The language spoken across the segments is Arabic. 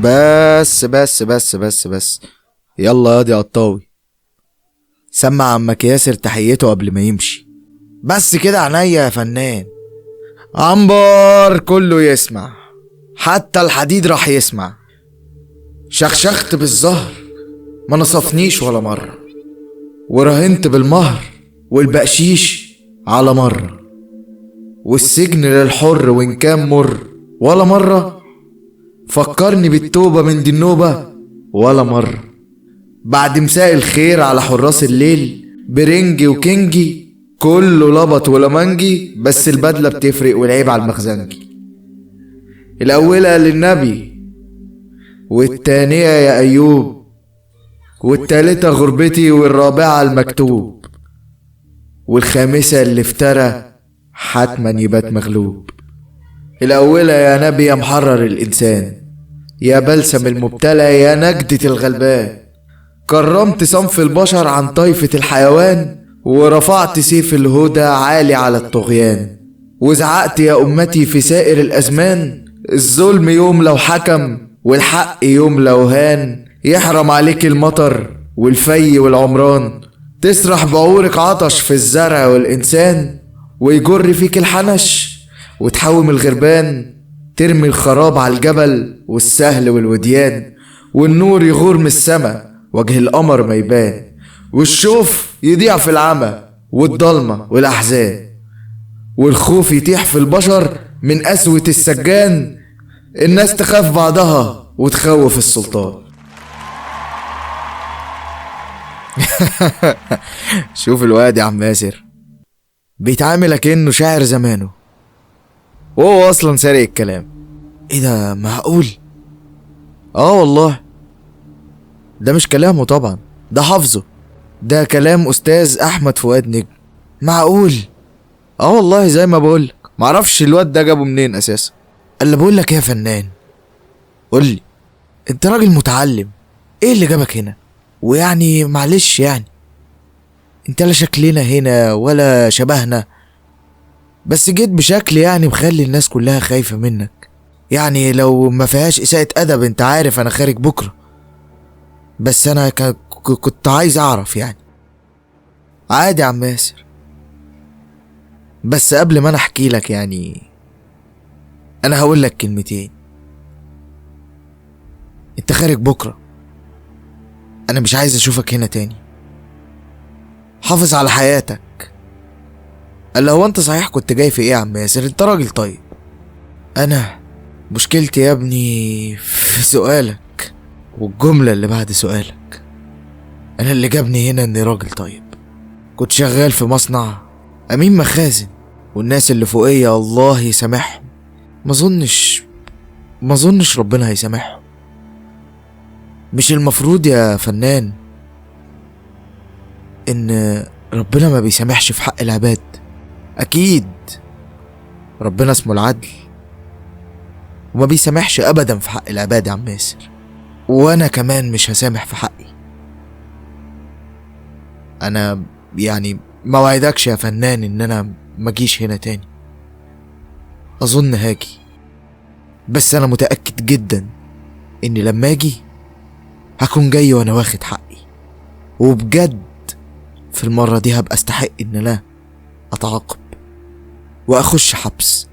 بس يلا يا دي قطاوي، سمع عمك ياسر تحيته قبل ما يمشي. بس كده عينيا يا فنان. عنبر كله يسمع، حتى الحديد راح يسمع. شخشخت بالزهر ما نصفنيش ولا مرة، وراهنت بالمهر والبقشيش على مرة، والسجن للحر وإن كان مر ولا مرة. فكرني بالتوبة من دي النوبة ولا مرة. بعد مساء الخير على حراس الليل، برنجي وكنجي كله لبط ولمنجي، بس البدلة بتفرق والعيب على المخزنجي. الأولى للنبي، والتانية يا أيوب، والتالتة غربتي، والرابعة المكتوب، والخامسة اللي افترى حتما يبات مغلوب. الأولى يا نبي يا محرر الإنسان، يا بلسم المبتلى يا نجدة الغلبان. كرمت صنف البشر عن طائفة الحيوان، ورفعت سيف الهدى عالي على الطغيان. وزعقت يا أمتي في سائر الأزمان، الظلم يوم لو حكم والحق يوم لو هان. يحرم عليك المطر والفي والعمران، تسرح بعورك عطش في الزرع والإنسان. ويجر فيك الحنش وتحوم الغربان، ترمي الخراب على الجبل والسهل والوديان. والنور يغور من السما وجه القمر ما يبان، والشوف يضيع في العمى والضلمة والأحزان. والخوف يتيح في البشر من قسوة السجان، الناس تخاف بعضها وتخوف السلطان. شوف الواد يا عم ياسر بيتعامل كأنه شاعر زمانه، وهو اصلا سارق الكلام. ايه ده؟ معقول؟ والله ده مش كلامه طبعا، ده حافظه، ده كلام استاذ احمد فؤاد نجم. معقول؟ والله زي ما بقولك، معرفش الواد ده جابه منين اساسا. اللي بقولك يا فنان، قولي انت راجل متعلم، ايه اللي جابك هنا؟ ويعني معلش يعني انت لا شكلنا هنا ولا شبهنا، بس جيت بشكل يعني مخلي الناس كلها خايفة منك. يعني لو ما فيهاش اساءة ادب، انت عارف انا خارج بكرة، بس انا كنت عايز اعرف يعني. عادي يا عم ياسر، بس قبل ما انا احكي لك يعني انا هقول لك كلمتين. انت خارج بكرة، انا مش عايز اشوفك هنا تاني. حافظ على حياتك. قال هو انت صحيح كنت جاي في ايه يا عم ياسر؟ انت راجل طيب. انا مشكلتي يا ابني في سؤالك والجملة اللي بعد سؤالك. انا اللي جابني هنا اني راجل طيب، كنت شغال في مصنع امين مخازن، والناس اللي فوقيا الله يسامحهم، ما اظنش ربنا هيسامحهم. مش المفروض يا فنان ان ربنا ما بيسامحش في حق العباد؟ اكيد ربنا اسمه العدل وما بيسامحش ابدا في حق العباد يا عم ياسر، وانا كمان مش هسامح في حقي. انا يعني ما وعدكش يا فنان ان انا مجيش هنا تاني، اظن هاجي، بس انا متأكد جدا اني لما اجي هكون جاي وانا واخد حقي، وبجد في المرة دي هبقى استحق ان انا اتعاقب واخش حبس.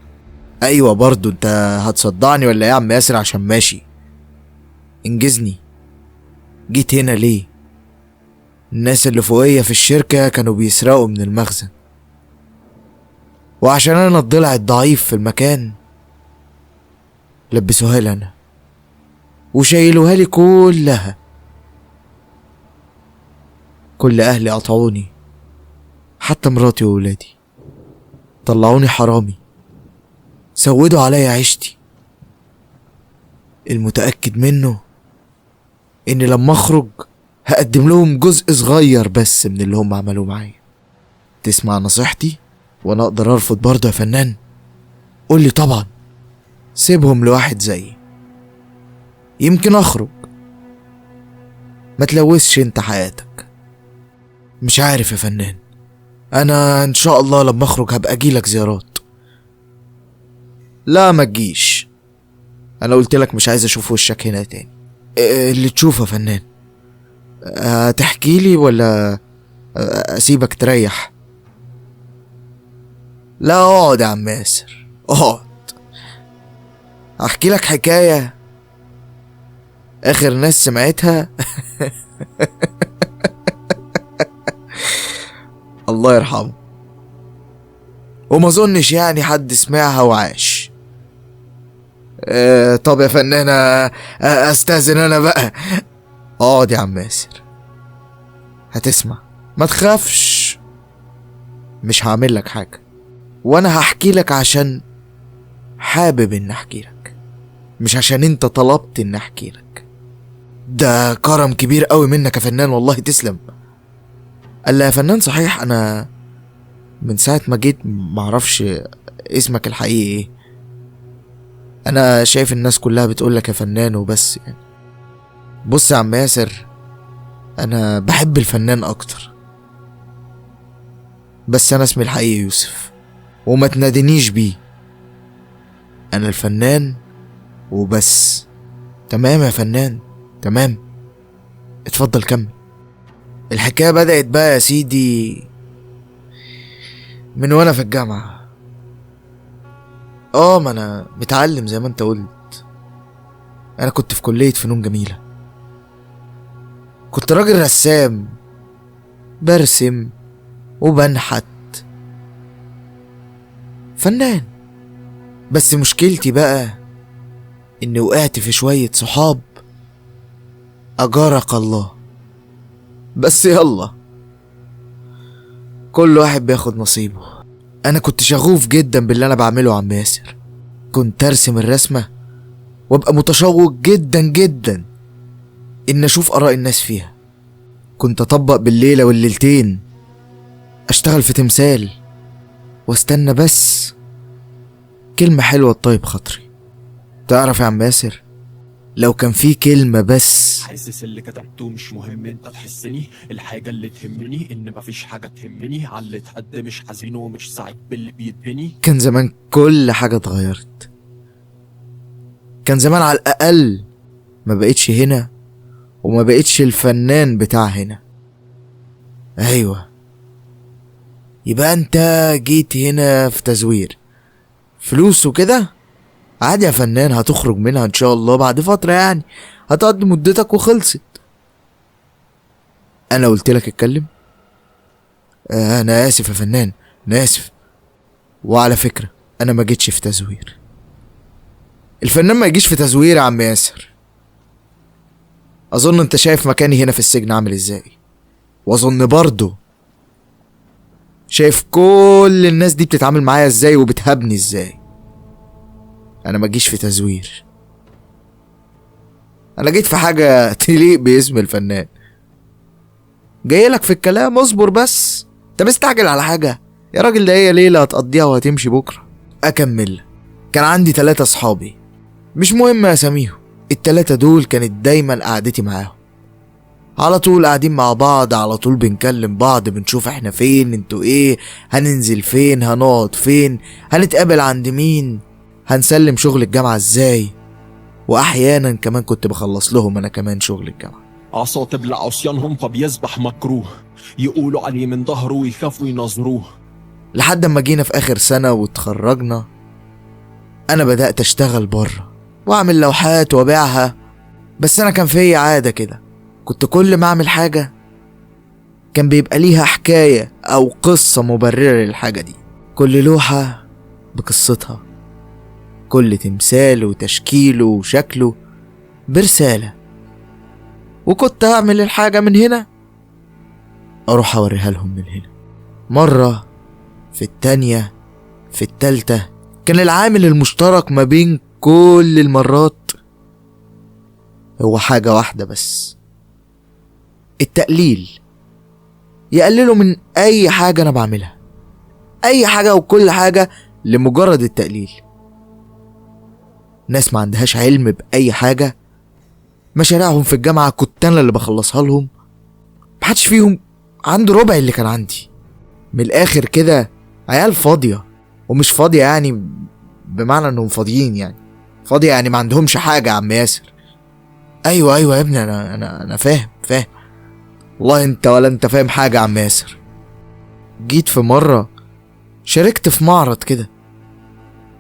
ايوه برضو انت هتصدعني ولا ايه يا عم ياسر؟ عشان ماشي انجزني. جيت هنا ليه؟ الناس اللي فوقيا في الشركة كانوا بيسرقوا من المخزن، وعشان انا الضلع الضعيف في المكان لبسوها لي انا وشايلوها لي كلها. كل اهلي قطعوني، حتى مراتي وولادي طلعوني حرامي، سودوا عليا عيشتي. المتأكد منه اني لما اخرج هقدم لهم جزء صغير بس من اللي هم عملوه معايا. تسمع نصيحتي وانا اقدر ارفض برضه يا فنان؟ قولي طبعا، سيبهم لواحد زيي، يمكن اخرج. ما تلوثش انت حياتك. مش عارف يا فنان، انا ان شاء الله لما اخرج هبقى اجيلك زيارات. لا ما تجيش، انا قلت لك مش عايز اشوف وشك هنا تاني. اللي تشوفه يا فنان. هتحكي لي ولا اسيبك تريح؟ لا اقعد يا عم ياسر، اقعد. احكي لك حكاية اخر ناس سمعتها الله يرحمه، وما اظنش يعني حد سمعها وعاش. طب يا فنان، استاذن انا بقى. اقعد يا عم ياسر، هتسمع، ما تخافش، مش هعمل لك حاجة، وانا هحكي لك عشان حابب ان احكي لك، مش عشان انت طلبت ان احكي لك. ده كرم كبير قوي منك يا فنان، والله تسلم. قال يا فنان صحيح انا من ساعة ما جيت معرفش اسمك الحقيقي ايه. انا شايف الناس كلها بتقولك يا فنان وبس يعني. بص يا عم ياسر، انا بحب الفنان اكتر، بس انا اسمي الحقيقي يوسف، وما تنادينيش بيه، انا الفنان وبس. تمام يا فنان، تمام، اتفضل كمل. الحكاية بدأت بقى يا سيدي من وانا في الجامعة. ما انا متعلم زي ما انت قلت. انا كنت في كلية فنون جميلة، كنت راجل رسام، برسم وبنحت، فنان. بس مشكلتي بقى اني وقعت في شوية صحاب اجارك الله. بس يلا، كل واحد بياخد نصيبه. انا كنت شغوف جدا باللي انا بعمله يا عم ياسر. كنت ارسم الرسمة وابقى متشوق جدا جدا ان اشوف اراء الناس فيها. كنت اطبق بالليلة والليلتين، اشتغل في تمثال واستنى بس كلمة حلوة تطيب خاطري. تعرف يا عم ياسر، لو كان في كلمة بس. حاسس اللي كتبته مش مهم، انت تحسني. الحاجة اللي تهمني ان مفيش حاجة تهمني على اللي اتقد، مش حزين ومش سعيد باللي بيتبني. كان زمان كل حاجة اتغيرت. كان زمان على الأقل ما بقتش هنا، وما بقتش الفنان بتاع هنا. ايوه، يبقى انت جيت هنا في تزوير فلوس وكده. عادي يا فنان، هتخرج منها ان شاء الله بعد فترة، يعني هتقضي مدتك وخلصت. انا قلت لك اتكلم. انا اسف يا فنان، انا اسف. وعلى فكرة انا ما جيتش في تزوير. الفنان ما يجيش في تزوير يا عم ياسر. اظن انت شايف مكاني هنا في السجن عامل ازاي، واظن برضه شايف كل الناس دي بتتعامل معايا ازاي وبتهابني ازاي. انا ما جيش في تزوير، انا جيت في حاجة تليق باسم الفنان. جاي لك في الكلام، اصبر بس. انت مستعجل على حاجة يا راجل؟ ده هي ليلة هتقضيها وهتمشي بكرة. اكمل. كان عندي 3 صحابي، مش مهم اساميهم. ال3 دول كانت دايما قعدتي معاهم، على طول قاعدين مع بعض، على طول بنكلم بعض، بنشوف احنا فين، انتوا ايه، هننزل فين، هنقعد فين، هنتقابل عند مين، هنسلم شغل الجامعة ازاي. واحيانا كمان كنت بخلص لهم انا كمان شغل الجامعة. عصا تبلع عصيانهم فبيسبح مكروه، يقولوا عليه من ظهره ويخافوا ينظروه. لحد ما جينا في اخر سنة واتخرجنا، انا بدأت اشتغل بره واعمل لوحات وابيعها. بس انا كان فيا عادة كده، كنت كل ما اعمل حاجة كان بيبقى ليها حكاية او قصة مبررة للحاجة دي. كل لوحة بقصتها، كل تمثال وتشكيله وشكله برسالة. وكنت اعمل الحاجة من هنا اروح اوريها لهم من هنا. مرة، في التانية، في التالتة، كان العامل المشترك ما بين كل المرات هو حاجة واحدة بس: التقليل. يقللوا من اي حاجة انا بعملها، اي حاجة وكل حاجة لمجرد التقليل. ناس ما عندهاش علم بأي حاجة، مشاريعهم في الجامعة كنت أنا اللي بخلصها لهم، محدش فيهم عنده ربع اللي كان عندي. من الآخر كده عيال فاضية، ومش فاضية يعني بمعنى انهم فاضيين يعني، فاضية يعني ما عندهمش حاجة يا عم ياسر. ايوه يا ابني، انا فاهم. والله انت ولا انت فاهم حاجة يا عم ياسر. جيت في مرة شاركت في معرض كده،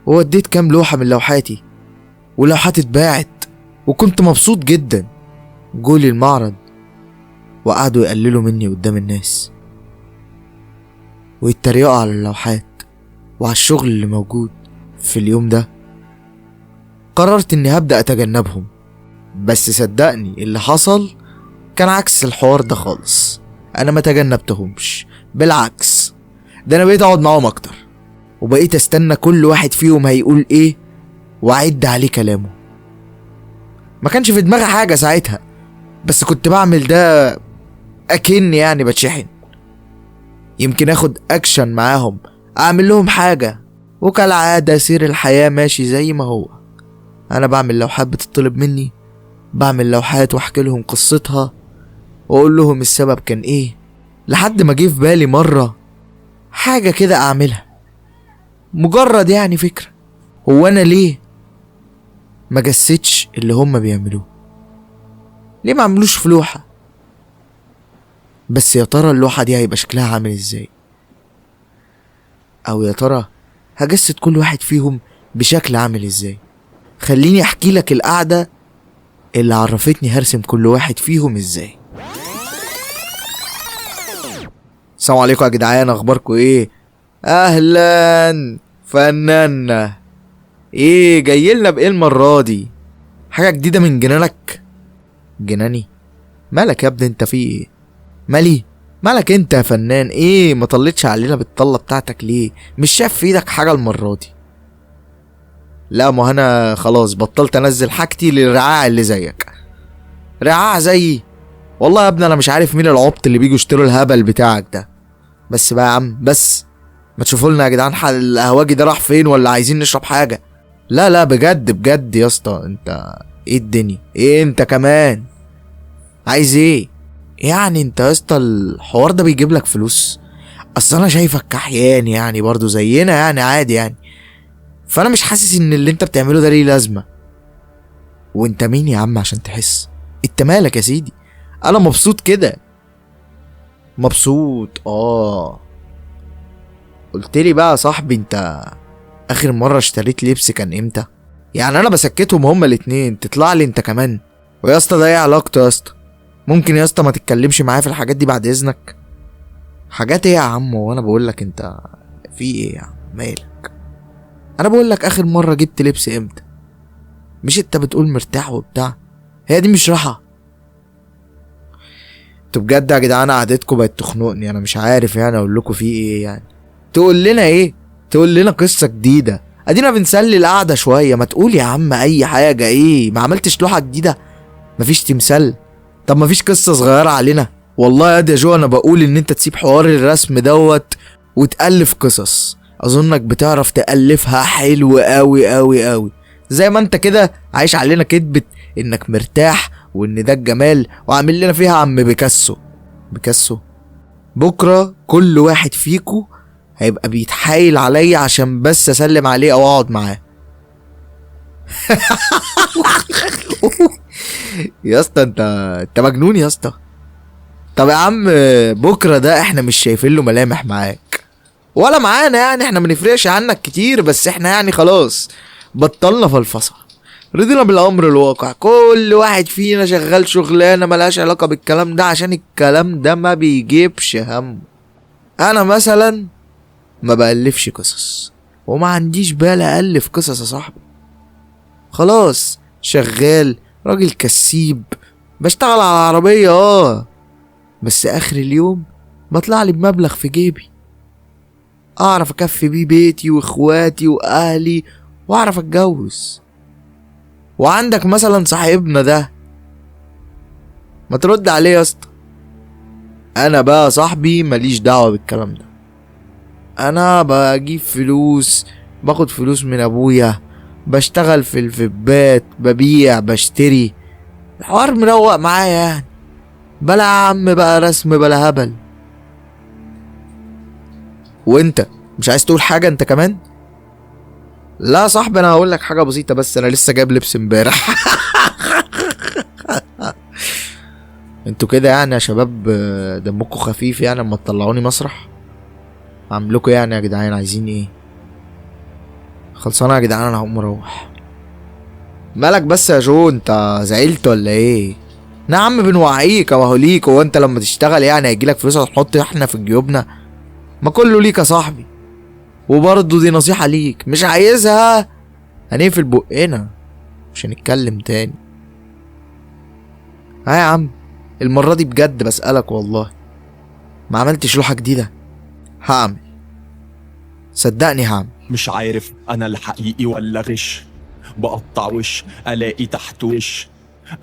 ووديت كام لوحة من لوحاتي، ولوحات اتباعت، وكنت مبسوط جدا. جولي المعرض وقعدوا يقللوا مني قدام الناس، ويتريقوا على اللوحات وعلى الشغل اللي موجود. في اليوم ده قررت اني هبدأ اتجنبهم، بس صدقني اللي حصل كان عكس الحوار ده خالص. انا ما تجنبتهمش، بالعكس ده انا بقيت اقعد معاهم اكتر، وبقيت استنى كل واحد فيهم هيقول ايه واعد عليه كلامه. ما كانش في دماغي حاجة ساعتها، بس كنت بعمل ده اكني يعني بتشحن، يمكن اخد اكشن معاهم، اعمل لهم حاجة. وكالعادة سير الحياة ماشي زي ما هو. انا بعمل لوحات بتطلب مني، بعمل لوحات واحكي لهم قصتها واقول لهم السبب كان ايه، لحد ما جه في بالي مرة حاجة كده اعملها، مجرد يعني فكرة. هو انا ليه ما جسدش اللي هم بيعملوه؟ ليه ما عملوش في لوحة؟ بس يا ترى اللوحة دي هيبقى شكلها عامل ازاي؟ او يا ترى هجسد كل واحد فيهم بشكل عامل ازاي؟ خليني احكي لك القعدة اللي عرفتني هرسم كل واحد فيهم ازاي. السلام عليكم يا جدعان، اخباركم ايه؟ اهلا فنانة، ايه جايلنا بايه المرة دي؟ حاجة جديدة من جنانك؟ جناني؟ مالك يا ابني انت في ايه؟ مالك انت يا فنان؟ ايه ما طلتش علينا بالطلة بتاعتك ليه؟ مش شايف في ايدك حاجة المرة دي؟ لا ما انا خلاص بطلت انزل حاجتي للرعاع اللي زيك. رعاع زيي؟ والله يا ابني انا مش عارف مين العبط اللي بيجوا يشتروا الهبل بتاعك ده. بس بقى يا عم، بس ما تشوفوا لنا يا جدعان حل القهوجي ده راح فين، ولا عايزين نشرب حاجة؟ لا بجد يا اسطى، انت ايه الدنيا؟ ايه انت كمان عايز ايه؟ يعني انت يا اسطى الحوار ده بيجيب لك فلوس؟ اصل انا شايفك كحيان يعني برضو زينا يعني عادي يعني، فانا مش حاسس ان اللي انت بتعمله ده ليه لازمة. وانت مين يا عم عشان تحس؟ انت مالك يا سيدي؟ انا مبسوط كده. مبسوط قلتلي بقى يا صاحبي، انت اخر مرة اشتريت لبس كان امتى؟ يعني انا بسكتهم هما الاتنين، تطلع لي انت كمان؟ ويا اسطى ده ايه علاقته يا اسطى؟ ممكن يا اسطى ما تتكلمش معايا في الحاجات دي بعد اذنك؟ حاجات ايه يا عم؟ وانا بقول لك انت في ايه يا عم؟ مالك؟ انا بقول لك اخر مرة جبت لبس امتى؟ مش انت بتقول مرتاح وبتاع؟ هي دي مش راحة؟ انتوا بجد يا جدعان قعدتكم بقت تخنقني، انا مش عارف يعني اقول لكم في ايه يعني. تقول لنا ايه؟ تقول لنا قصة جديدة؟ ادينا بنسلي القعدة شوية، ما تقول يا عم اي حاجة. ايه ما عملتش لوحة جديدة؟ مفيش تمثال؟ طب مفيش قصة صغيرة علينا؟ والله يا دي جو انا بقول ان انت تسيب حوار الرسم دوت وتألف قصص. اظنك بتعرف تألفها حلو قوي زي ما انت كده عايش علينا كدبة انك مرتاح وان ده الجمال، وعامل لنا فيها عم بيكاسو. بكرة كل واحد فيكو هيبقى بيتحايل عليا عشان بس اسلم عليه او اقعد معاه. يا اسطى انت مجنون يا اسطى. طب يا عم بكرة ده احنا مش شايفين له ملامح معاك ولا معانا، يعني احنا منفرقش عنك كتير، بس احنا يعني خلاص بطلنا فلفصة، رضينا بالامر الواقع. كل واحد فينا شغال شغلانة ملهاش علاقة بالكلام ده، عشان الكلام ده ما بيجيبش هم. انا مثلا ما بألفش قصص، وما عنديش بال ألف قصص يا صاحبي. خلاص شغال راجل كسيب، بشتغل على العربية بس اخر اليوم بطلع لي بمبلغ في جيبي اعرف اكفي بيه بيتي واخواتي واهلي واعرف اتجوز. وعندك مثلا صاحبنا ده، ما ترد عليه يا اسطى. انا بقى صاحبي ماليش دعوة بالكلام ده، انا بجيب فلوس، باخد فلوس من ابويا، بشتغل في الفيبات، ببيع بشتري، الحوار مروق معايا يعني. بلا يا عم بقى رسم بلا هبل. وانت مش عايز تقول حاجة انت كمان؟ لا يا صاحبي انا هقول لك حاجه بسيطه، بس انا لسه جايب لبس امبارح. انتوا كده يعني يا شباب دمكم خفيف يعني اما تطلعوني مسرح؟ عاملكوا يعني يا جدعان عايزين ايه؟ خلصانه يا جدعان، انا هقوم اروح. مالك بس يا جو، انت زعلت ولا ايه؟ نعم بنوعيك اهو ليك. هو انت لما تشتغل يعني هيجيلك فلوس هتحط احنا في جيوبنا؟ ما كله ليك يا صاحبي. وبرضه دي نصيحة ليك، مش عايزها هنقفل بقنا مش هنتكلم تاني. ها يا عم، المرة دي بجد بسألك والله، ما عملتش لوحة جديدة؟ هعمل، صدقني هعمل. مش عارف انا الحقيقي ولا غش، بقطع وش الاقي تحت وش،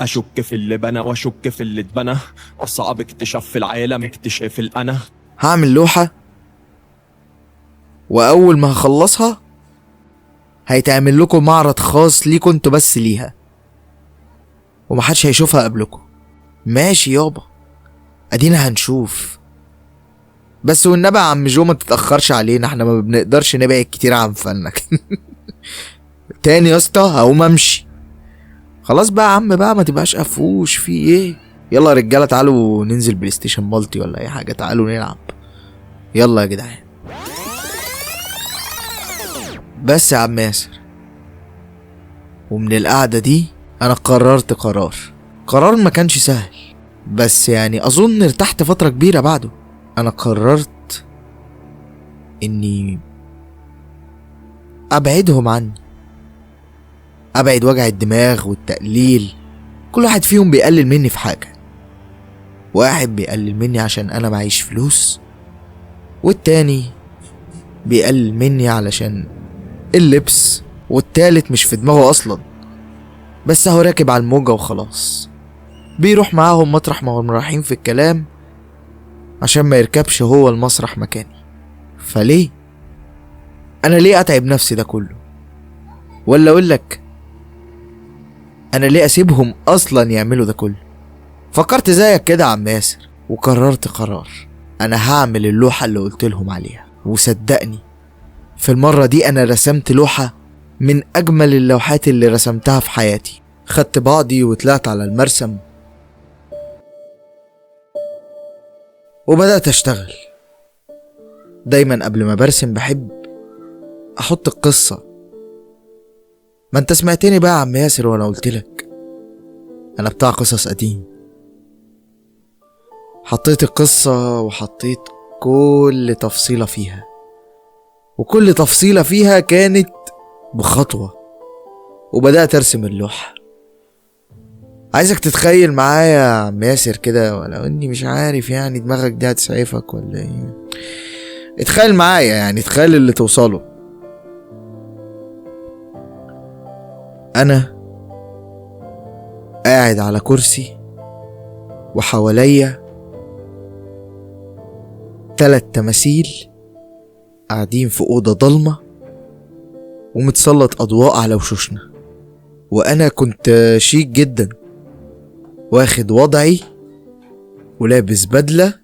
اشك في اللي بنى واشك في اللي اتبنى، اصعب اكتشاف في العالم اكتشاف الانا. هعمل لوحة، واول ما هخلصها هيتعمل لكم معرض خاص ليكوا انتوا بس ليها، ومحدش هيشوفها قبلكم. ماشي يابا، ادينا هنشوف. بس والنبي يا عم جو ما تتأخرش علينا، احنا ما بنقدرش نبعد كتير عن فنك. تاني يا اسطى هقوم امشي. خلاص بقى يا عم بقى، ما تبقاش قفوش في ايه. يلا يا رجاله تعالوا ننزل بلاي ستيشن مالتي ولا اي حاجه، تعالوا نلعب. يلا يا جدعان. بس يا عم ياسر، ومن القعده دي انا قررت قرار ما كانش سهل، بس يعني اظن ارتحت فتره كبيره بعده. انا قررت اني ابعدهم عني، ابعد وجع الدماغ والتقليل. كل واحد فيهم بيقلل مني في حاجه، واحد بيقلل مني عشان انا معيش فلوس، والتاني بيقلل مني علشان اللبس، والتالت مش في دماغه اصلا، بس هو راكب على الموجة وخلاص. بيروح معاهم مطرح ما هم رايحين في الكلام عشان ما يركبش هو المسرح مكاني. فليه انا ليه اتعب نفسي ده كله؟ ولا اقولك انا ليه اسيبهم اصلا يعملوا ده كله؟ فكرت زيك كده يا عم ياسر، وقررت قرار. انا هعمل اللوحة اللي قلت لهم عليها، وصدقني في المرة دي انا رسمت لوحة من اجمل اللوحات اللي رسمتها في حياتي. خدت بعضي وطلعت على المرسم وبدأت اشتغل. دايما قبل ما برسم بحب احط القصة. ما انت سمعتني بقى يا عم ياسر وانا قلتلك انا بتاع قصص قديم. حطيت القصة وحطيت كل تفصيلة فيها، وكل تفصيلة فيها كانت بخطوة، وبدأت ارسم اللوحة. عايزك تتخيل معايا يا عم ياسر كده، ولو اني مش عارف يعني دماغك دي هتسعفك ولا ايه. اتخيل معايا يعني، تخيل اللي توصله. انا قاعد على كرسي وحواليا 3 تماثيل قاعدين في أوضة ضلمة ومتسلط أضواء على وشوشنا، وأنا كنت شيك جدا، واخد وضعي ولابس بدلة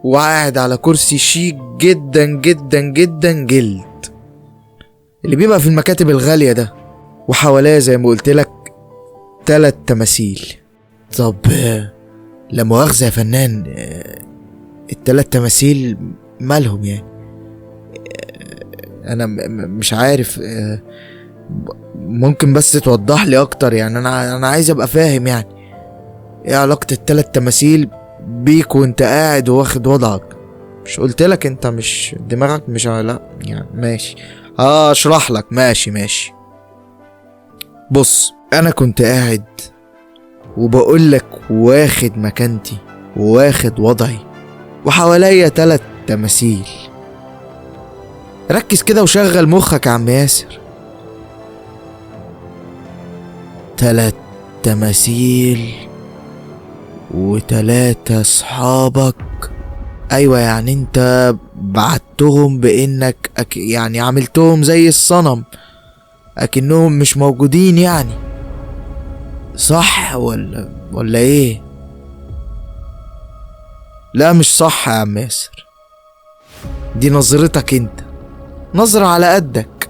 وقاعد على كرسي شيك جدا جدا جدا جلد اللي بيبقى في المكاتب الغالية ده، وحواليا زي ما قلتلك 3 تماثيل. طب لا مؤاخذة يا فنان، ال3 تماثيل مالهم يعني؟ انا مش عارف، ممكن بس توضح لي اكتر يعني، انا عايز ابقى فاهم يعني ايه علاقة ال3 تماثيل بيك وانت قاعد واخد وضعك؟ مش قلتلك انت مش دماغك مش لا يعني. ماشي اشرح لك. ماشي بص، انا كنت قاعد وبقولك واخد مكانتي واخد وضعي، وحواليا 3 تماثيل. ركز كده وشغل مخك يا عم ياسر. 3 تماثيل و3 اصحابك. ايوه يعني انت بعتهم بانك يعني عملتهم زي الصنم اكنهم مش موجودين يعني، صح ولا ايه؟ لا مش صح يا عم ياسر، دي نظرتك انت، نظرة على قدك.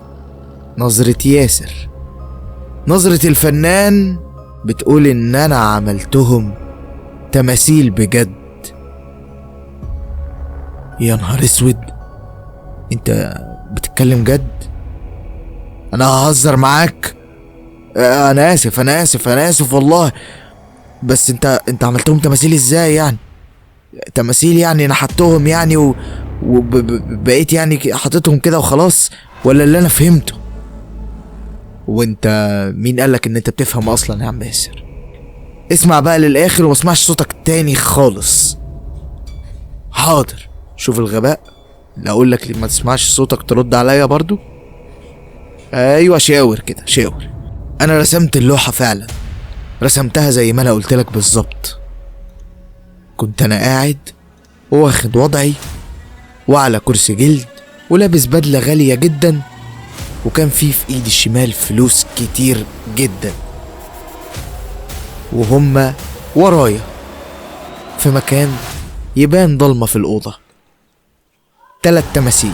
نظرة ياسر، نظرة الفنان بتقول ان انا عملتهم تماثيل بجد. يا نهار اسود، انت بتتكلم جد؟ انا ههزر معاك. انا اسف والله، بس انت عملتهم تماثيل ازاي يعني؟ تماثيل يعني نحتهم يعني وبقيت يعني حاططهم كده وخلاص، ولا اللي انا فهمته؟ وانت مين قالك ان انت بتفهم اصلا يا عم ياسر؟ اسمع بقى للاخر وما اسمعش صوتك تاني خالص. حاضر، شوف الغباء، لا اقول لك ما تسمعش صوتك ترد عليا برضو. ايوه شاور كده شاور. انا رسمت اللوحة فعلا، رسمتها زي ما انا قلت لك بالظبط. كنت انا قاعد واخد وضعي وعلى كرسي جلد ولابس بدلة غالية جدا، وكان في ايدي الشمال فلوس كتير جدا، وهما ورايا في مكان يبان ضلمة في الأوضة. 3 تماثيل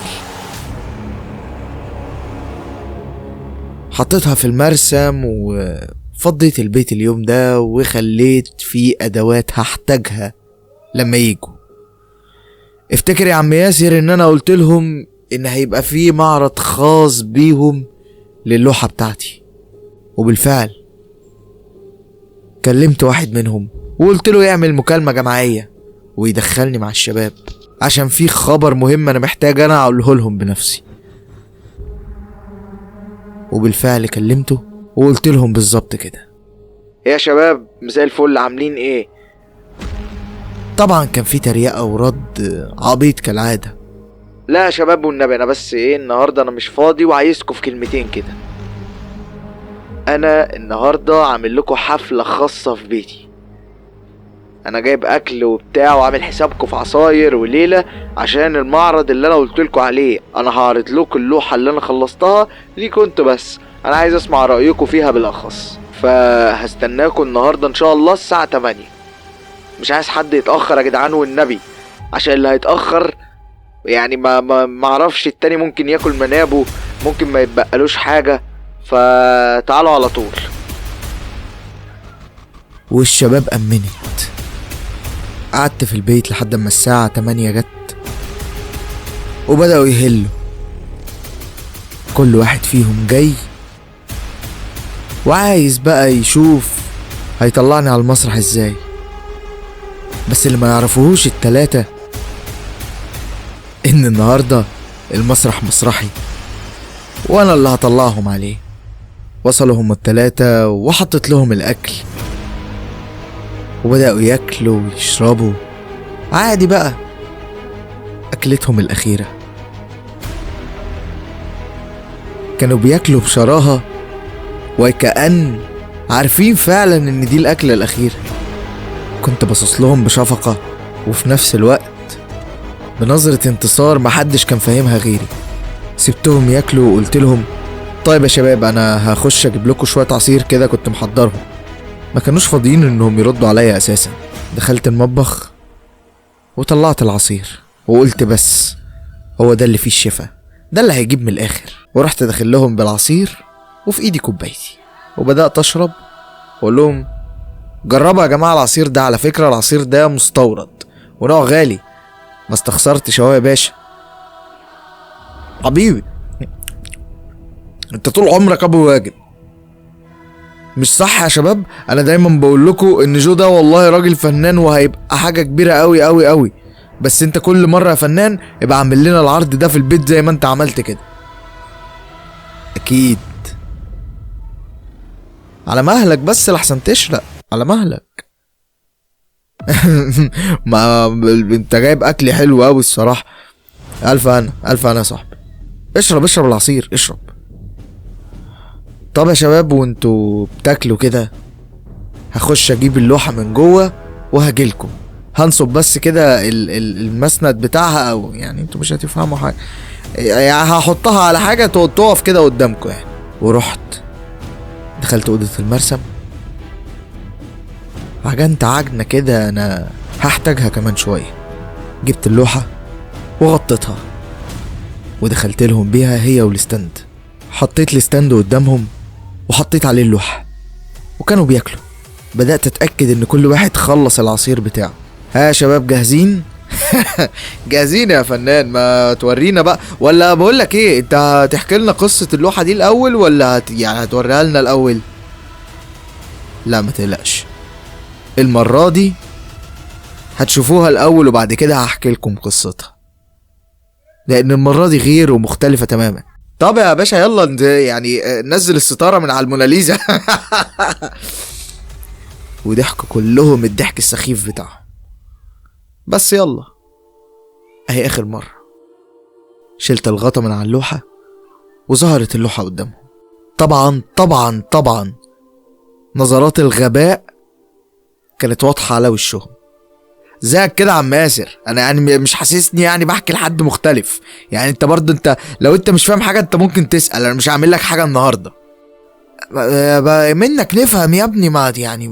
حطيتها في المرسم، وفضيت البيت اليوم ده وخليت فيه أدوات هحتاجها لما يجوا. افتكر يا عم ياسر ان انا قلت لهم ان هيبقى فيه معرض خاص بيهم للوحة بتاعتي، وبالفعل كلمت واحد منهم وقلت له يعمل مكالمة جماعية ويدخلني مع الشباب، عشان في خبر مهم انا محتاج انا اقوله لهم بنفسي. وبالفعل كلمته وقلت لهم بالظبط كده: يا شباب مساء الفل، عاملين ايه؟ طبعا كان في تريقة ورد عبيط كالعادة: لا يا شباب والنبي، انا بس ايه النهاردة انا مش فاضي وعايزكم في كلمتين كده. انا النهاردة عامل لكم حفلة خاصة في بيتي، انا جايب اكل وبتاع وعامل حسابكم في عصاير وليلة عشان المعرض اللي انا قلت لكم عليه. انا هعرض لكم اللوحة اللي انا خلصتها ليكوا انتوا، بس انا عايز اسمع رأيكم فيها بالاخص، فهستناكم النهاردة ان شاء الله الساعة 8. مش عايز حد يتأخر يا جدعان والنبي، عشان اللي هيتأخر يعني ما اعرفش التاني ممكن ياكل منابه، ممكن ما يتبقلوش حاجة، فتعالوا على طول. والشباب أمنت. قعدت في البيت لحد ما الساعة 8 جت وبدأوا يهلوا، كل واحد فيهم جاي وعايز بقى يشوف هيطلعني على المسرح ازاي. بس اللي ما يعرفوهوش ال3 ان النهاردة المسرح مسرحي وانا اللي هطلعهم عليه. وصلوا هم ال3 وحطت لهم الاكل وبدأوا ياكلوا ويشربوا عادي بقى، اكلتهم الاخيرة. كانوا بياكلوا بشراهة وكأن عارفين فعلا ان دي الاكلة الاخيرة. كنت باصص لهم بشفقة وفي نفس الوقت بنظرة انتصار محدش كان فاهمها غيري. سبتهم ياكلوا وقلت لهم: طيب يا شباب انا هخش اجيب لكم شوية عصير كده كنت محضرهم. ما كانوش فاضيين انهم يردوا عليا اساسا. دخلت المطبخ وطلعت العصير وقلت بس هو ده اللي فيه الشفا، ده اللي هيجيب من الاخر. ورحت داخل لهم بالعصير وفي ايدي كوبايتي وبدأت اشرب واقول لهم: جربوا يا جماعة العصير ده، على فكرة العصير ده مستورد ونوع غالي، ما استخسرتش اهو يا باشا. حبيبي انت طول عمرك ابو واجب. مش صح يا شباب؟ انا دايما بقول لكم ان جو ده والله راجل فنان وهيبقى حاجة كبيرة قوي قوي قوي، بس انت كل مرة يا فنان ابقى عامل لنا العرض ده في البيت زي ما انت عملت كده. اكيد على مهلك، بس لحسن تشرق على مهلك. ما انت جايب اكل حلو قوي الصراحة. الف انا يا صاحبي. اشرب العصير اشرب. طب يا شباب وانتوا بتاكلوا كده هخش اجيب اللوحة من جوه وهجيلكم. هنصب بس كده المسند بتاعها، او يعني انتوا مش هتفهموا حاجة، يعني هحطها على حاجة تقف كده قدامكم يعني. ورحت دخلت اوضة المرسم، عجنت عجنة كده انا هحتاجها كمان شوية. جبت اللوحة وغطيتها ودخلت لهم بيها هي والستند. حطيت الستاند قدامهم وحطيت عليه اللوحة وكانوا بياكلوا. بدأت اتأكد ان كل واحد خلص العصير بتاعه. ها يا شباب جاهزين؟ جاهزين يا فنان، ما تورينا بقى. ولا بقول لك ايه، انت هتحكي لنا قصة اللوحة دي الاول ولا يعني هتوريها لنا الاول؟ لا ما تقلقش، المرة دي هتشوفوها الاول وبعد كده هحكي لكم قصتها، لان المرة دي غير ومختلفة تماما. طب يا باشا يلا يعني نزل الستارة من على الموناليزا. وضحكوا كلهم الضحك السخيف بتاعهم. بس يلا، اهي اخر مرة. شلت الغطا من على اللوحة وظهرت اللوحة قدامهم. طبعا طبعا طبعا نظرات الغباء كانت واضحة على وشهم. زيك كده عم ياسر، انا يعني مش حاسسني يعني بحكي لحد مختلف. يعني انت برضه، انت لو انت مش فاهم حاجة انت ممكن تسأل، انا مش هعمل لك حاجة النهاردة. منك نفهم يا ابني، ما يعني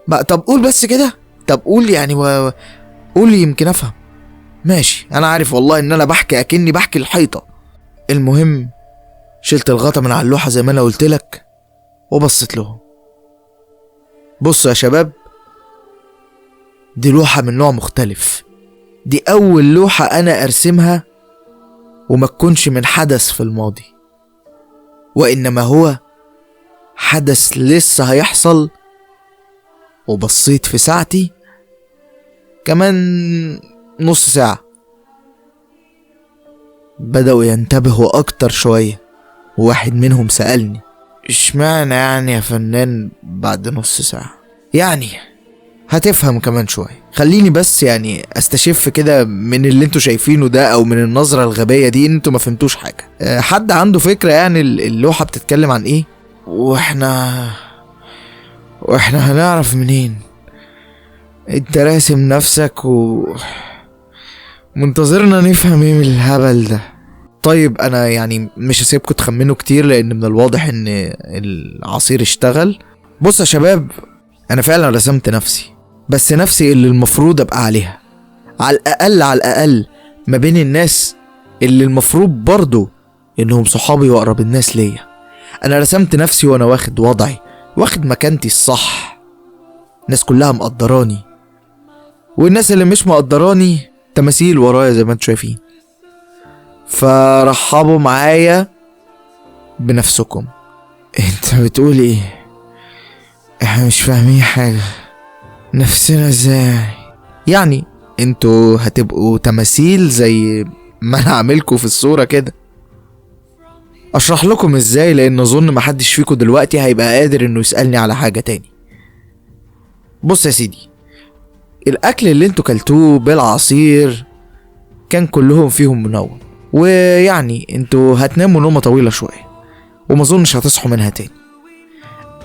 ما طب قول بس كده، طب قول يعني قول يمكن افهم. ماشي، انا عارف والله ان انا بحكي اكني بحكي الحيطة. المهم شلت الغطا من على اللوحة زي ما انا قلت لك وبصيت لهم. بصوا يا شباب، دي لوحة من نوع مختلف. دي اول لوحة انا ارسمها وما تكونش من حدث في الماضي، وانما هو حدث لسه هيحصل. وبصيت في ساعتي كمان نص ساعة بدأوا ينتبهوا اكتر شوية، وواحد منهم سألني اشمعنى يعني يا فنان بعد نص ساعة؟ يعني هتفهم كمان شوية، خليني بس يعني استشف كده من اللي انتوا شايفينه ده او من النظرة الغبية دي انتوا ما فهمتوش حاجة. حد عنده فكرة يعني اللوحة بتتكلم عن ايه؟ واحنا هنعرف منين؟ انت راسم نفسك منتظرنا نفهم ايه من الهبل ده؟ طيب انا يعني مش هسيبكم تخمنوا كتير لان من الواضح ان العصير اشتغل. بص يا شباب، انا فعلا رسمت نفسي، بس نفسي اللي المفروض ابقى عليها، على الاقل ما بين الناس اللي المفروض برضو انهم صحابي واقرب الناس ليا. انا رسمت نفسي وانا واخد وضعي، واخد مكانتي الصح. الناس كلها مقدراني، والناس اللي مش مقدراني تماثيل ورايا زي ما انتوا شايفين. فرحبوا معايا بنفسكم. انت بتقول ايه؟ احنا مش فاهمين حاجة. نفسنا ازاي؟ يعني انتوا هتبقوا تماثيل زي ما انا عاملكوا في الصورة كده. اشرح لكم ازاي؟ لان اظن محدش فيكم دلوقتي هيبقى قادر انه يسألني على حاجة تاني. بص يا سيدي، الاكل اللي انتوا كلتوه بالعصير كان كلهم فيهم منوم، ويعني انتوا هتناموا نومة طويلة شوية وما اظنش هتصحوا منها تاني.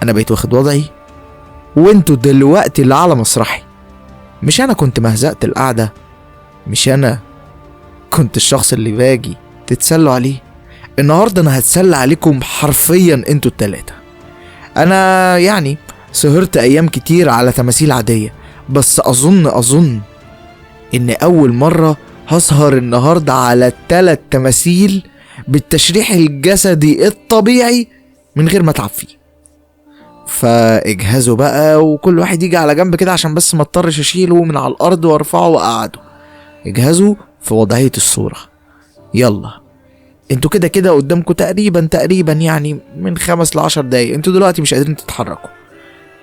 انا بقيت واخد وضعي وانتوا دلوقتي اللي على مسرحي. مش انا كنت مهزقت القعدة؟ مش انا كنت الشخص اللي باجي تتسلوا عليه؟ النهاردة انا هتسلى عليكم حرفيا انتوا التلاتة. انا يعني سهرت ايام كتير على تماثيل عادية، بس اظن ان اول مرة هسهر النهاردة على 3 تماثيل بالتشريح الجسدي الطبيعي من غير ما اتعب فيه. فاجهزوا بقى، وكل واحد يجي على جنب كده عشان بس ما اضطرش اشيله من على الارض وارفعه واقعده. اجهزوا في وضعية الصورة. يلا، انتوا كده قدامكم تقريبا يعني من 5 ل10 دقايق. انتوا دلوقتي مش قادرين تتحركوا،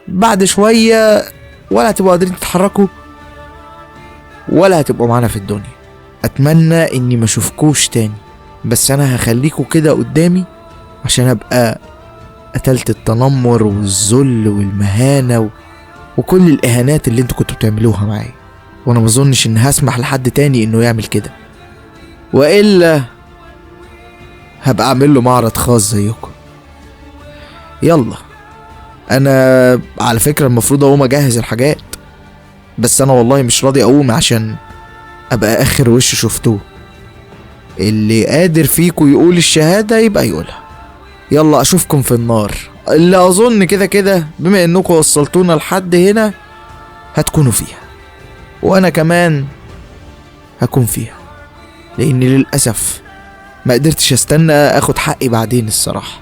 بعد شوية ولا هتبقوا قادرين تتحركوا ولا هتبقوا معانا في الدنيا. اتمنى اني ما اشوفكوش تاني، بس انا هخليكوا كده قدامي عشان ابقى قتلت التنمر والذل والمهانة وكل الاهانات اللي انتوا كنتوا بتعملوها معايا. وانا ما اظنش ان هسمح لحد تاني انه يعمل كده، والا هبقى اعمل له معرض خاص زيكم. يلا، انا على فكرة المفروض اقوم اجهز الحاجات، بس انا والله مش راضي اقوم عشان ابقى اخر وش شفتوه. اللي قادر فيكم يقول الشهادة يبقى يقولها. يلا اشوفكم في النار، اللي اظن كده بما انكم وصلتونا لحد هنا هتكونوا فيها، وانا كمان هكون فيها، لان للأسف ما قدرتش استنى اخد حقي بعدين الصراحة،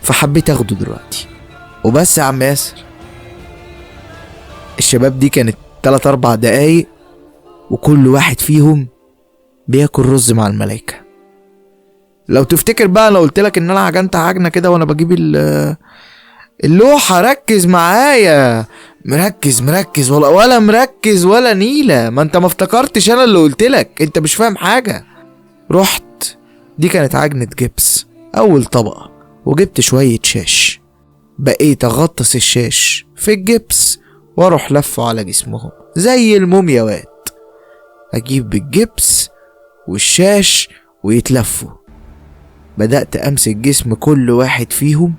فحبيت اخده دلوقتي. وبس يا عم ياسر، الشباب دي كانت 3-4 دقايق وكل واحد فيهم بياكل رز مع الملايكة. لو تفتكر بقى انا قلتلك ان انا عجنت عجنة كده وانا بجيب اللوحة، ركز معايا. مركز ولا مركز ولا نيلة، ما انت ما افتكرتش انا اللي قلتلك، انت مش فاهم حاجة. رحت، دي كانت عجنة جبس اول طبقة، وجبت شوية شاش، بقيت اغطس الشاش في الجبس واروح لفه على جسمهم زي المومياوات. اجيب بالجبس والشاش ويتلفوا. بدأت امسك جسم كل واحد فيهم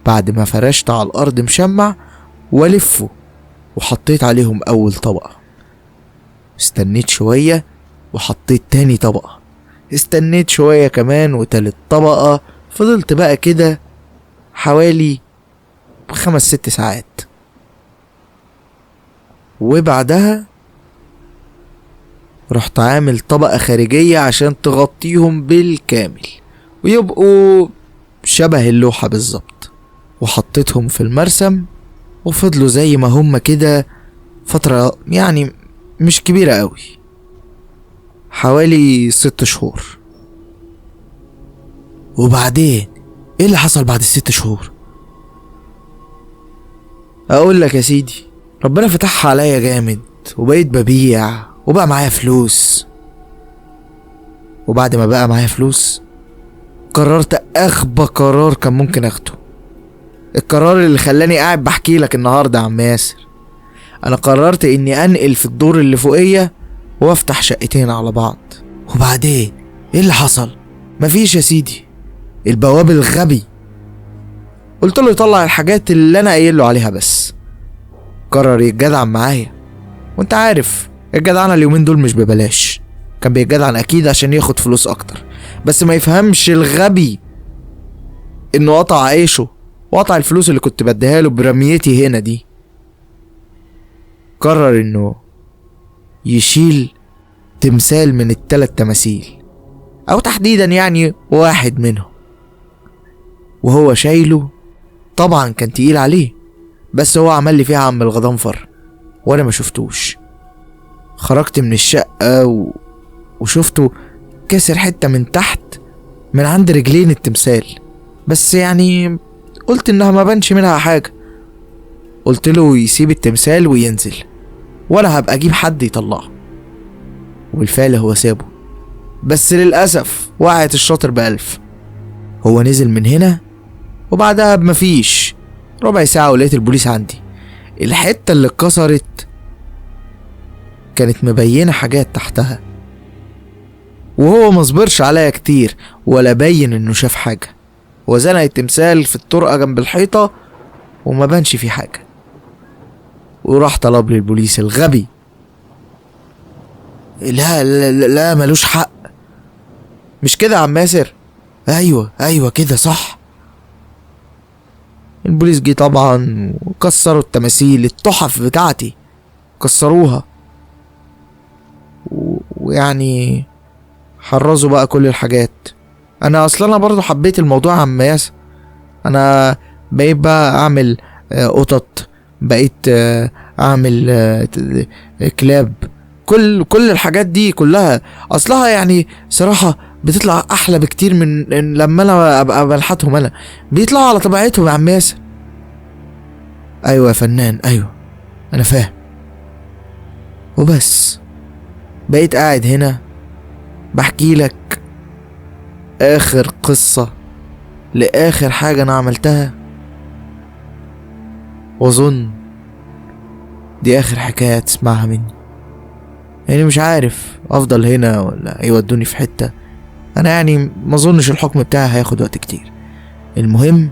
بعد ما فرشت على الارض مشمع والفه، وحطيت عليهم اول طبقة. استنيت شوية وحطيت تاني طبقة، استنيت شوية كمان وتالت طبقة. فضلت بقى كده حوالي 5-6 ساعات، وبعدها رحت عامل طبقة خارجية عشان تغطيهم بالكامل ويبقوا شبه اللوحة بالظبط. وحطيتهم في المرسم وفضلوا زي ما هم كده فترة يعني مش كبيرة قوي، حوالي 6 شهور. وبعدين ايه اللي حصل بعد ال6 شهور؟ اقول لك يا سيدي، ربنا فتحها عليا جامد وبقيت ببيع وبقى معايا فلوس. وبعد ما بقى معايا فلوس قررت اغبى قرار كان ممكن اخده، القرار اللي خلاني قاعد بحكي لك النهارده يا عم ياسر. انا قررت اني انقل في الدور اللي فوقيه وافتح شقتين على بعض. وبعدين ايه اللي حصل؟ مفيش يا سيدي، البواب الغبي قلت له يطلع الحاجات اللي انا قايل له عليها بس، قرر يتجدعن معايا. وانت عارف الجدعنة اليومين دول مش ببلاش، كان بيتجدعن اكيد عشان ياخد فلوس اكتر، بس ما يفهمش الغبي انه قطع عيشه وقطع الفلوس اللي كنت بديها له برميتي هنا دي. قرر انه يشيل تمثال من ال3 تماثيل، او تحديدا يعني واحد منهم. وهو شايله طبعا كان تقيل عليه، بس هو عمل لي فيها عم الغضنفر وانا ما شفتوش. خرجت من الشقة وشفته كسر حتة من تحت من عند رجلين التمثال، بس يعني قلت انها ما بانش منها حاجة. قلت له يسيب التمثال وينزل وانا هبقى اجيب حد يطلعه، وبالفعل هو سابه. بس للأسف وقعت الشاطر ب1000. هو نزل من هنا وبعدها بمفيش ربع ساعة ولقيت البوليس عندي. الحتة اللي اتكسرت كانت مبينة حاجات تحتها، وهو مصبرش عليا كتير ولا بين انه شاف حاجة، وزنق التمثال في الطرقة جنب الحيطة وما بانش فيه حاجة، وراح طلب لي البوليس الغبي. لا لا لا, لا ملوش حق، مش كده يا عم ياسر؟ ايوه كده صح. البوليس جه طبعا وكسروا التماثيل، التحف بتاعتي كسروها، ويعني حرزوا بقى كل الحاجات. انا اصلا برضو حبيت الموضوع يا عم ياسر، انا بقيت بقى اعمل قطط، بقيت اعمل كلاب، كل الحاجات دي كلها اصلها يعني صراحة بتطلع احلى بكتير من لما انا ابقى بلحتهم، انا بيطلعوا على طبيعتهم يا عم ياسر. ايوه يا فنان، ايوه انا فاهم. وبس بقيت قاعد هنا بحكي لك اخر قصة لاخر حاجة انا عملتها، واظن دي اخر حكاية تسمعها مني. يعني مش عارف افضل هنا ولا يودوني في حتة، انا يعني ما اظنش الحكم بتاعي هياخد وقت كتير. المهم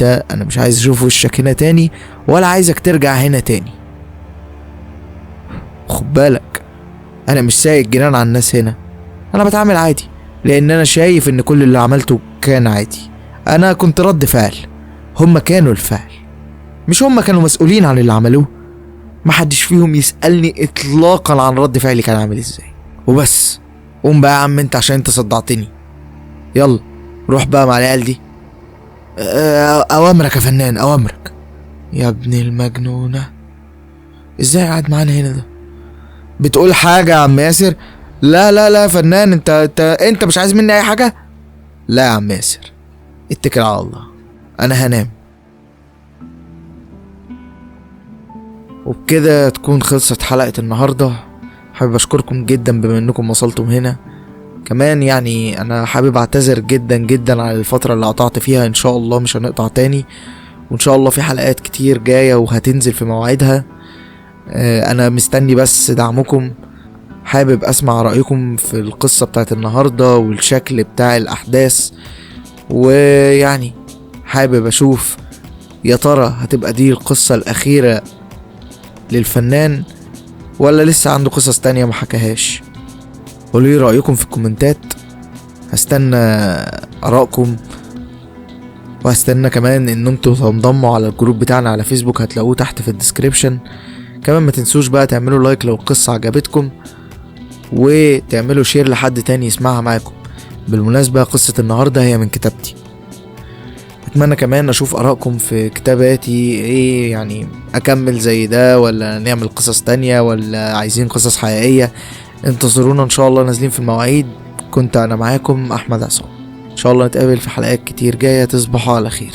انا مش عايز اشوف وشك هنا تاني ولا عايزك ترجع هنا تاني. خد بالك انا مش سايق جنان على الناس هنا، انا بتعامل عادي لان انا شايف ان كل اللي عملته كان عادي. انا كنت رد فعل، هما كانوا الفعل، مش هما كانوا مسؤولين عن اللي عملوه. محدش فيهم يسألني اطلاقا عن رد فعلي كان عامل ازاي. وبس قوم بقى يا عم انت عشان انت صدعتني. يلا روح بقى مع العيال دي. اوامرك يا فنان، اوامرك. يا ابن المجنونة، ازاي قاعد معانا هنا ده؟ بتقول حاجة يا عم ياسر؟ لا لا لا يا فنان، انت مش عايز مني اي حاجة؟ لا يا عم ياسر، اتكل على الله، انا هنام. وبكده تكون خلصت حلقة النهاردة. حابب اشكركم جدا بما انكم وصلتم هنا. كمان يعني انا حابب اعتذر جدا جدا على الفترة اللي قطعت فيها. ان شاء الله مش هنقطع تاني، وان شاء الله في حلقات كتير جاية وهتنزل في مواعيدها. انا مستني بس دعمكم. حابب اسمع رأيكم في القصة بتاعت النهاردة والشكل بتاع الاحداث، ويعني حابب اشوف يا ترى هتبقى دي القصة الاخيرة للفنان ولا لسه عنده قصص تانية محكاهاش. قولوا لي رأيكم في الكومنتات، هستنى آرائكم، وهستنى كمان ان انتوا تنضموا على الجروب بتاعنا على فيسبوك، هتلاقوه تحت في الديسكريبشن. كمان ما تنسوش بقى تعملوا لايك لو القصة عجبتكم، وتعملوا شير لحد تاني يسمعها معاكم. بالمناسبة قصة النهاردة هي من كتابتي. اتمنى كمان اشوف آرائكم في كتاباتي، ايه يعني اكمل زي ده ولا نعمل قصص تانية ولا عايزين قصص حقيقية. انتظرونا ان شاء الله نازلين في المواعيد. كنت انا معاكم احمد عصام، ان شاء الله نتقابل في حلقات كتير جاية. تصبحوا على خير.